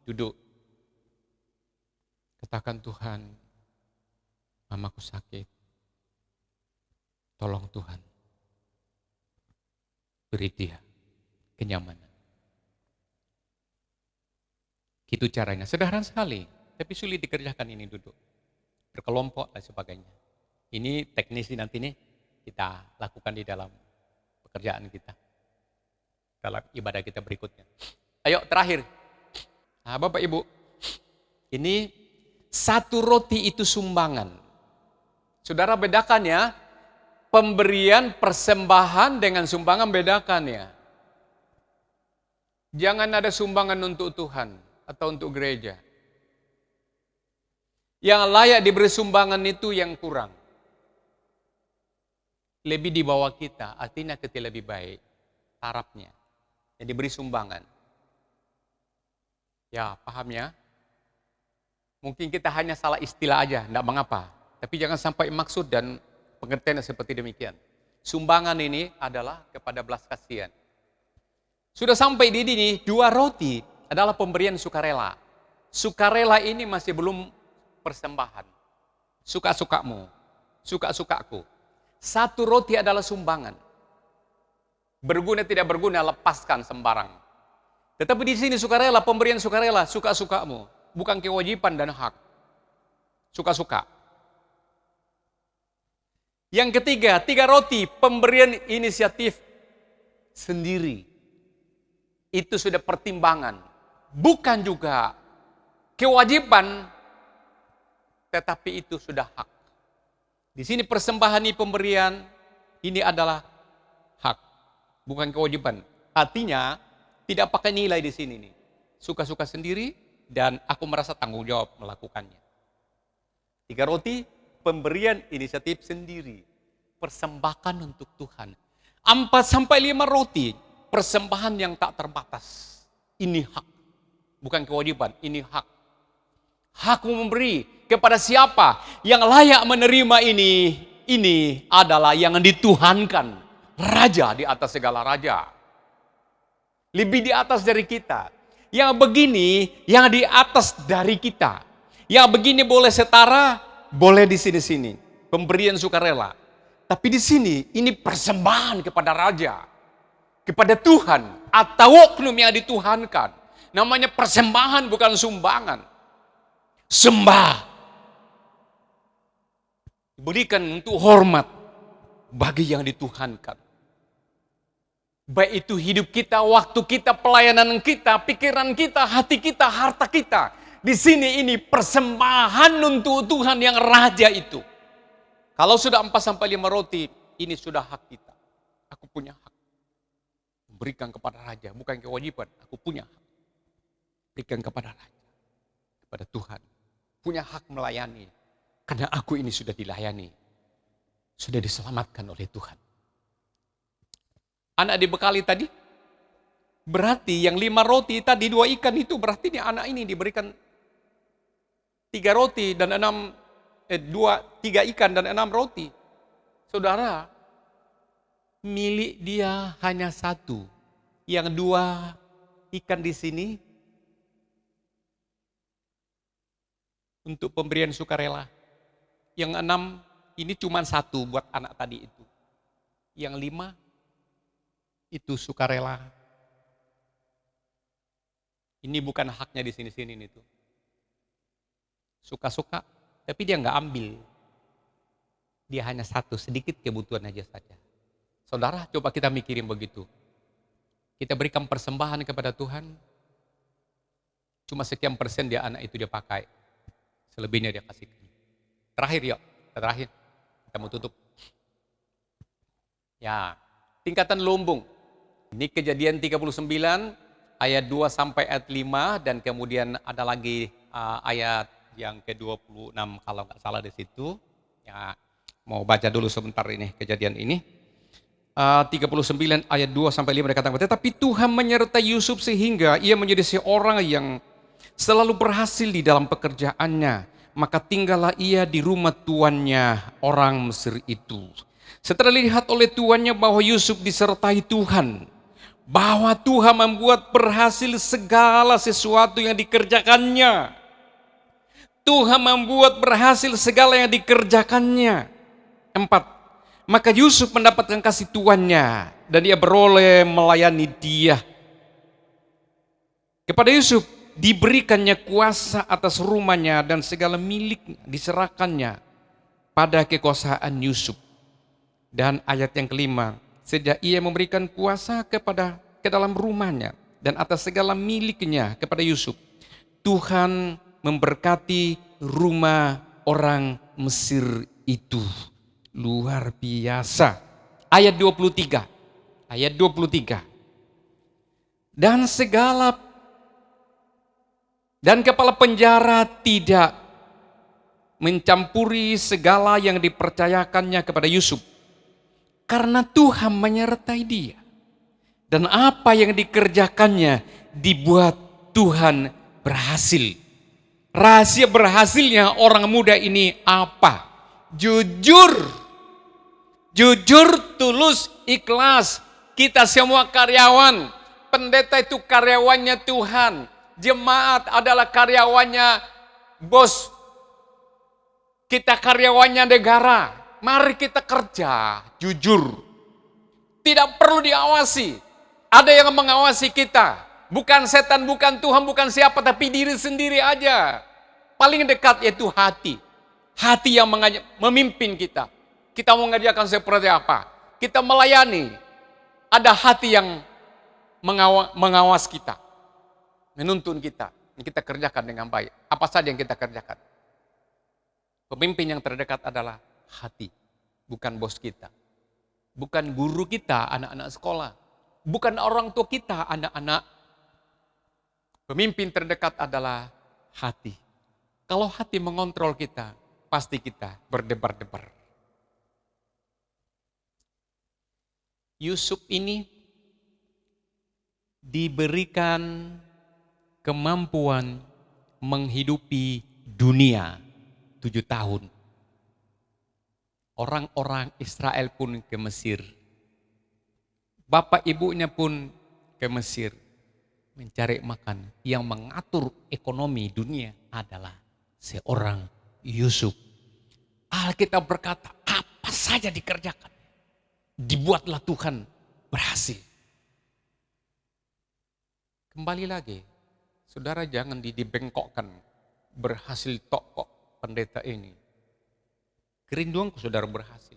duduk. Katakan Tuhan, mamaku sakit. Tolong Tuhan. Beri dia kenyamanan. Gitu caranya. Sederhana sekali, tapi sulit dikerjakan ini duduk. Berkelompok dan sebagainya. Ini teknis nanti nih kita lakukan di dalam pekerjaan kita. Dalam ibadah kita berikutnya. Ayo terakhir. Nah, Bapak Ibu, ini satu roti itu sumbangan. Saudara bedakan ya. Pemberian persembahan dengan sumbangan bedakan ya. Jangan ada sumbangan untuk Tuhan atau untuk gereja. Yang layak diberi sumbangan itu yang kurang. Lebih di bawah kita, artinya kita lebih baik. Tarafnya. Yang diberi sumbangan. Ya, paham ya? Mungkin kita hanya salah istilah aja, enggak mengapa. Tapi jangan sampai maksud dan pengertiannya seperti demikian. Sumbangan ini adalah kepada belas kasihan. Sudah sampai di sini, 2 roti adalah pemberian sukarela. Sukarela ini masih belum persembahan. Suka-sukamu, suka-sukaku. 1 roti adalah sumbangan. Berguna tidak berguna, lepaskan sembarang. Tetapi di sini sukarela, pemberian sukarela, suka-sukamu. Bukan kewajiban dan hak. Suka-suka. Yang ketiga, 3 roti, pemberian inisiatif sendiri. Itu sudah pertimbangan. Bukan juga kewajiban, tetapi itu sudah hak. Di sini persembahan ini pemberian, ini adalah hak. Bukan kewajiban. Artinya, tidak pakai nilai di sini nih. Suka-suka sendiri, dan aku merasa tanggung jawab melakukannya. 3 roti, pemberian inisiatif sendiri. Persembahkan untuk Tuhan. 4-5 roti. Persembahan yang tak terbatas. Ini hak. Bukan kewajiban, ini hak. Hak memberi kepada siapa yang layak menerima ini. Ini adalah yang dituhankan. Raja di atas segala raja. Lebih di atas dari kita. Yang begini, yang di atas dari kita. Yang begini boleh setara, boleh di sini-sini. Pemberian sukarela. Tapi di sini, ini persembahan kepada Raja. Kepada Tuhan. Atau oknum yang dituhankan. Namanya persembahan bukan sumbangan. Sembah. Diberikan untuk hormat bagi yang dituhankan. Baik itu hidup kita, waktu kita, pelayanan kita, pikiran kita, hati kita, harta kita. Di sini ini persembahan untuk Tuhan yang raja itu. Kalau sudah 4-5 roti, ini sudah hak kita. Aku punya hak. Berikan kepada raja, bukan kewajiban. Aku punya hak. Berikan kepada raja, kepada Tuhan. Punya hak melayani. Karena aku ini sudah dilayani. Sudah diselamatkan oleh Tuhan. Anak dibekali tadi, berarti yang 5 roti tadi 2 ikan itu berarti anak ini diberikan 3 roti dan 3 ikan dan 6 roti. Saudara, milik dia hanya 1. Yang 2 ikan di sini untuk pemberian sukarela. Yang 6 ini cuma 1 buat anak tadi itu. Yang 5 itu sukarela. Ini bukan haknya di sini-sini itu. Suka-suka, tapi dia nggak ambil. Dia hanya 1, sedikit kebutuhan aja saja. Saudara, coba kita mikirin begitu. Kita berikan persembahan kepada Tuhan, cuma sekian persen dia anak itu dia pakai. Selebihnya dia kasihkan. Terakhir yuk, terakhir. Kita mau tutup. Ya, tingkatan lumbung. Ini Kejadian 39 ayat 2 sampai ayat 5 dan kemudian ada lagi ayat yang ke-26 kalau nggak salah di situ. Ya, mau baca dulu sebentar ini kejadian ini. 39 ayat 2 sampai 5 dikatakan, tetapi Tuhan menyertai Yusuf sehingga ia menjadi seorang yang selalu berhasil di dalam pekerjaannya. Maka tinggallah ia di rumah tuannya orang Mesir itu. Setelah dilihat oleh tuannya bahwa Yusuf disertai Tuhan, bahwa Tuhan membuat berhasil segala sesuatu yang dikerjakannya. Tuhan membuat berhasil segala yang dikerjakannya. 4. Maka Yusuf mendapatkan kasih tuannya dan dia beroleh melayani dia. Kepada Yusuf diberikannya kuasa atas rumahnya dan segala miliknya diserahkannya pada kekuasaan Yusuf. Dan ayat yang ke-5, sejak ia memberikan kuasa ke dalam rumahnya dan atas segala miliknya kepada Yusuf, Tuhan memberkati rumah orang Mesir itu. Luar biasa. Ayat 23. Ayat 23. Dan kepala penjara tidak mencampuri segala yang dipercayakannya kepada Yusuf, karena Tuhan menyertai dia. Dan apa yang dikerjakannya dibuat Tuhan berhasil. Rahasia berhasilnya orang muda ini apa? Jujur, tulus, ikhlas. Kita semua karyawan, pendeta itu karyawannya Tuhan, jemaat adalah karyawannya bos, kita karyawannya negara. Mari kita kerja jujur, tidak perlu diawasi. Ada yang mengawasi kita, bukan setan, bukan Tuhan, bukan siapa, tapi diri sendiri aja. Paling dekat yaitu hati. Hati yang memimpin kita. Kita mau mengerjakan seperti apa? Kita melayani. Ada hati yang mengawas kita. Menuntun kita. Kita kerjakan dengan baik. Apa saja yang kita kerjakan. Pemimpin yang terdekat adalah hati. Bukan bos kita. Bukan guru kita, anak-anak sekolah. Bukan orang tua kita, anak-anak. Pemimpin terdekat adalah hati. Kalau hati mengontrol kita, pasti kita berdebar-debar. Yusuf ini diberikan kemampuan menghidupi dunia 7 tahun. Orang-orang Israel pun ke Mesir. Bapak ibunya pun ke Mesir mencari makan. Yang mengatur ekonomi dunia adalah seorang Yusuf. Alkitab berkata, apa saja dikerjakan, dibuatlah Tuhan berhasil. Kembali lagi, Saudara jangan dibengkokkan, berhasil tok kok pendeta ini. Kerinduanku saudara berhasil.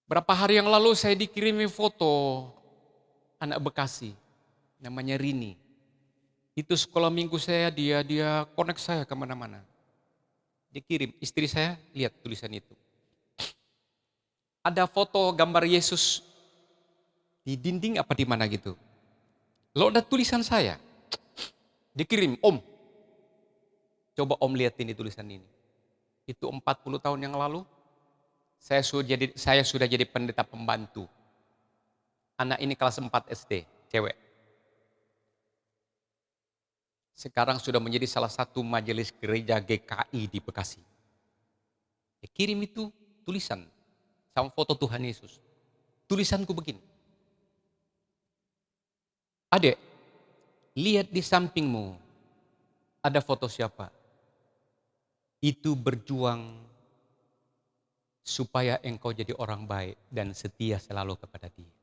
Berapa hari yang lalu saya dikirimi foto anak Bekasi, namanya Rini. Itu sekolah minggu saya, dia connect saya kemana-mana. Dia kirim, istri saya lihat tulisan itu. Ada foto gambar Yesus di dinding apa di mana gitu. Lalu ada tulisan saya, dikirim, Om. Coba Om lihat ini tulisan ini. Itu 40 tahun yang lalu, saya sudah jadi pendeta pembantu. Anak ini kelas 4 SD, cewek. Sekarang sudah menjadi salah satu majelis gereja GKI di Bekasi. Dia kirim itu tulisan sama foto Tuhan Yesus. Tulisanku begini. Adek, lihat di sampingmu ada foto siapa? Itu berjuang supaya engkau jadi orang baik dan setia selalu kepada Dia.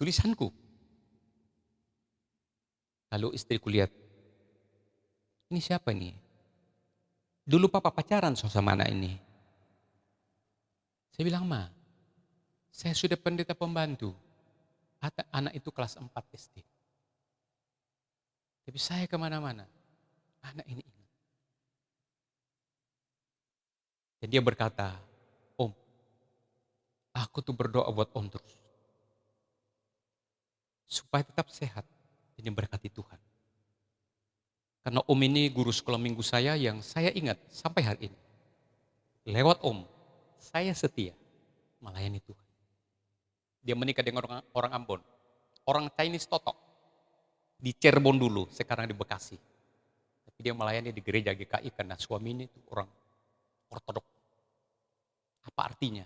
Tulisanku. Lalu istriku lihat, ini siapa ini? Dulu papa pacaran sama anak ini. Saya bilang, Ma, saya sudah pendeta pembantu. Anak itu kelas 4 SD. Tapi saya kemana-mana, anak ini ingat. Dan dia berkata, Om, aku tuh berdoa buat Om terus. Supaya tetap sehat. Ini berkati Tuhan. Karena Om ini guru sekolah minggu saya yang saya ingat sampai hari ini. Lewat Om, saya setia melayani Tuhan. Dia menikah dengan orang Ambon. Orang Chinese totok. Di Cirebon dulu, sekarang di Bekasi. Tapi dia melayani di gereja GKI karena suami ini orang ortodok. Apa artinya?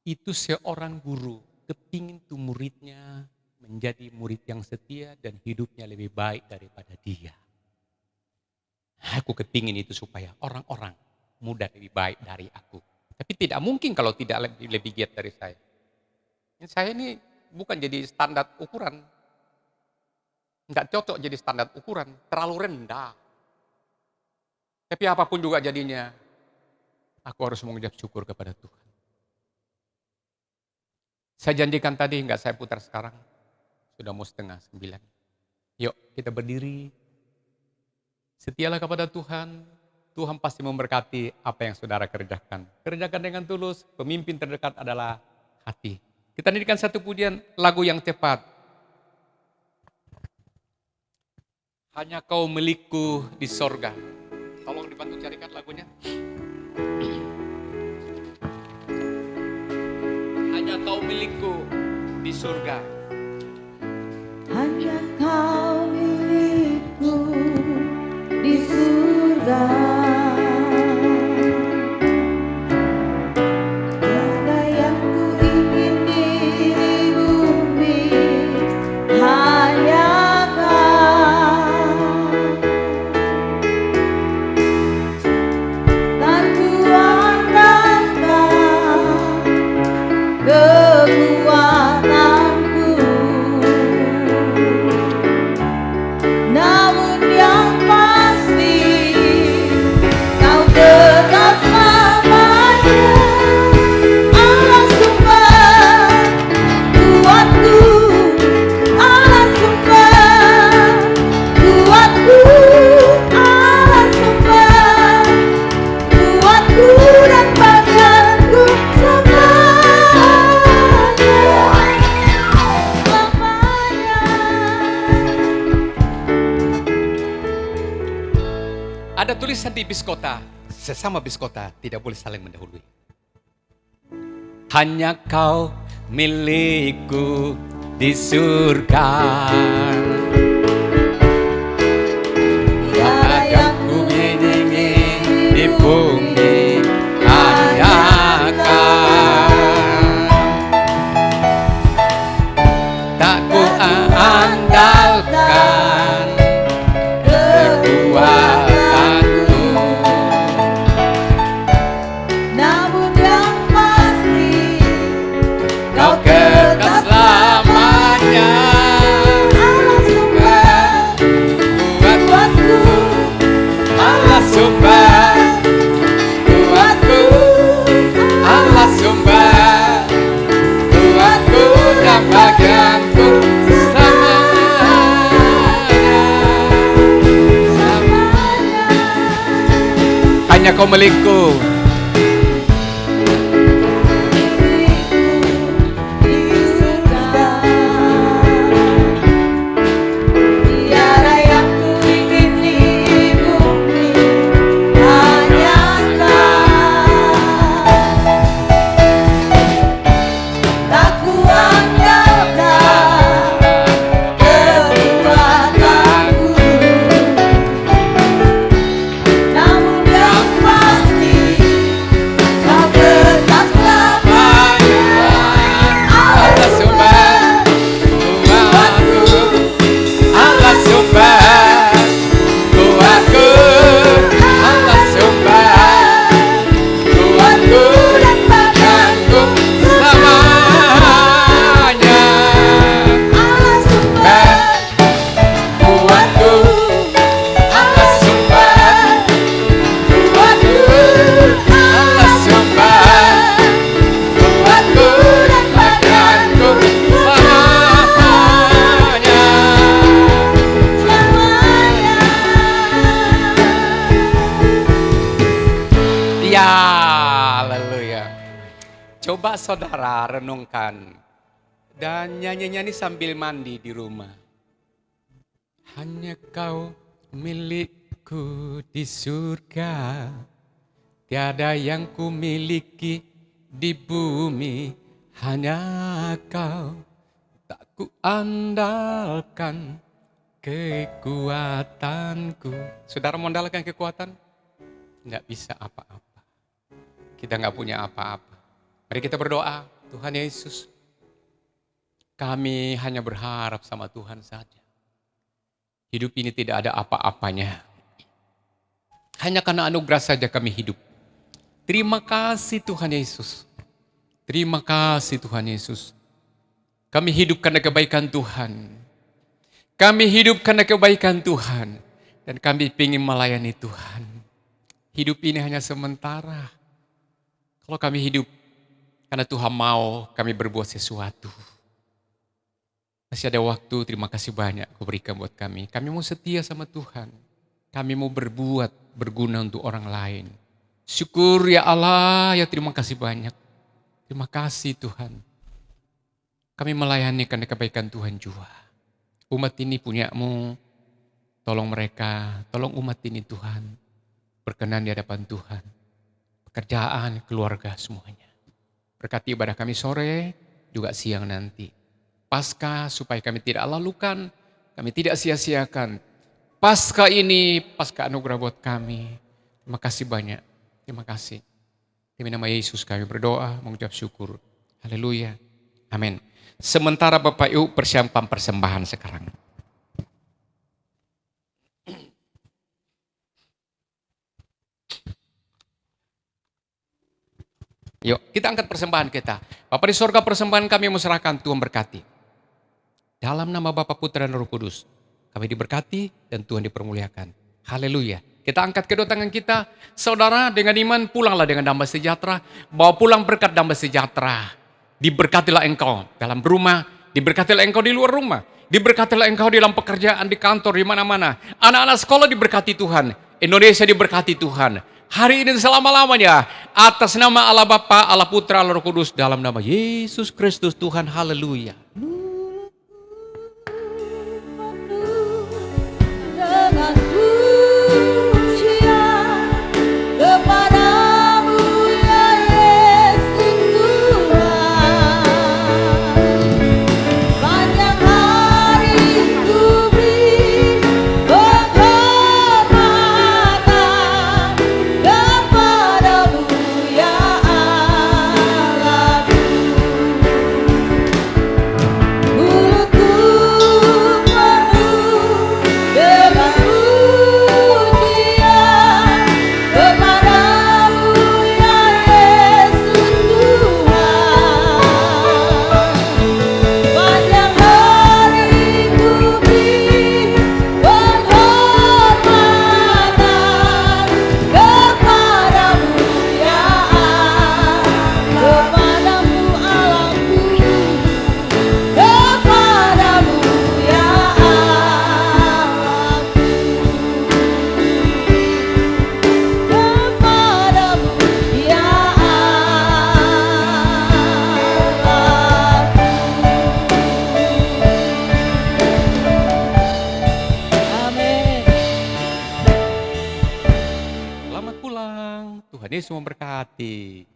Itu seorang guru kepingin tuh muridnya menjadi murid yang setia dan hidupnya lebih baik daripada dia. Aku kepingin itu supaya orang-orang muda lebih baik dari aku. Tapi tidak mungkin kalau tidak lebih giat dari saya. Saya ini bukan jadi standar ukuran. Enggak cocok jadi standar ukuran, terlalu rendah. Tapi apapun juga jadinya, aku harus mengucap syukur kepada Tuhan. Saya janjikan tadi, enggak saya putar sekarang. Sudah mau 8:30. Yuk kita berdiri. Setialah kepada Tuhan. Tuhan pasti memberkati apa yang saudara kerjakan. Kerjakan dengan tulus. Pemimpin terdekat adalah hati. Kita nyanyikan satu pujian lagu yang cepat. Hanya kau milikku di sorga. Tolong dibantu carikan lagunya. Hanya kau milikku di surga. Hanya kau milikku di surga. Tiada yang ku ingin di bumi, hanya kau. Tak kuandalkan kekuatanku, namun yang pasti kau tetap selamanya. Allah sumber kuatku, Allah sumber kuatku, Allah sumber kuatku dan badanku selamanya. Ada tulisan di biskota, sesama biskota tidak boleh saling mendahului. Hanya kau milikku di surga. Tiada yang ku ingin di bumi, hanya kau. Tak ku andalkan kekuatanku, Namun yang pasti hanya Kau milikku. Coba saudara renungkan dan nyanyi-nyanyi sambil mandi di rumah. Hanya Kau milikku di surga, tiada yang ku miliki di bumi. Hanya Kau, tak ku andalkan kekuatanku. Saudara mengandalkan kekuatan? Nggak bisa apa-apa. Kita nggak punya apa-apa. Mari kita berdoa. Tuhan Yesus, kami hanya berharap sama Tuhan saja. Hidup ini tidak ada apa-apanya. Hanya karena anugerah saja kami hidup. Terima kasih Tuhan Yesus. Terima kasih Tuhan Yesus. Kami hidup karena kebaikan Tuhan. Kami hidup karena kebaikan Tuhan. Dan kami ingin melayani Tuhan. Hidup ini hanya sementara. Kalau kami hidup karena Tuhan mau kami berbuat sesuatu. Masih ada waktu, terima kasih banyak Kau berikan buat kami. Kami mau setia sama Tuhan. Kami mau berbuat berguna untuk orang lain. Syukur ya Allah, ya terima kasih banyak. Terima kasih Tuhan. Kami melayani karena kebaikan Tuhan jua. Umat ini punya-Mu. Tolong mereka, tolong umat ini Tuhan. Berkenan di hadapan Tuhan. Pekerjaan, keluarga semuanya. Berkati ibadah kami sore, juga siang nanti. Paskah supaya kami tidak lalukan, kami tidak sia-siakan. Paskah ini, Paskah anugerah buat kami. Terima kasih banyak, terima kasih. Demi nama Yesus kami berdoa, mengucap syukur. Haleluya, amin. Sementara Bapak Ibu persiapan persembahan sekarang. Yuk, kita angkat persembahan kita. Bapa di sorga, persembahan kami menyerahkan, Tuhan berkati. Dalam nama Bapa, Putra dan Roh Kudus, kami diberkati dan Tuhan dipermuliakan. Haleluya. Kita angkat kedua tangan kita. Saudara, dengan iman pulanglah dengan damai sejahtera. Bawa pulang berkat damai sejahtera. Diberkatilah engkau dalam rumah. Diberkatilah engkau di luar rumah. Diberkatilah engkau di dalam pekerjaan, di kantor, di mana-mana. Anak-anak sekolah diberkati Tuhan. Indonesia diberkati Tuhan. Hari ini selama-lamanya, atas nama Allah Bapa, Allah Putra, Allah Roh Kudus, dalam nama Yesus Kristus Tuhan, haleluya. Dengan pujian kepadamu ya Yesus Tuhan. Banyak hari ku beri penghormatan kepadamu ya Allahku. Yesus memberkati.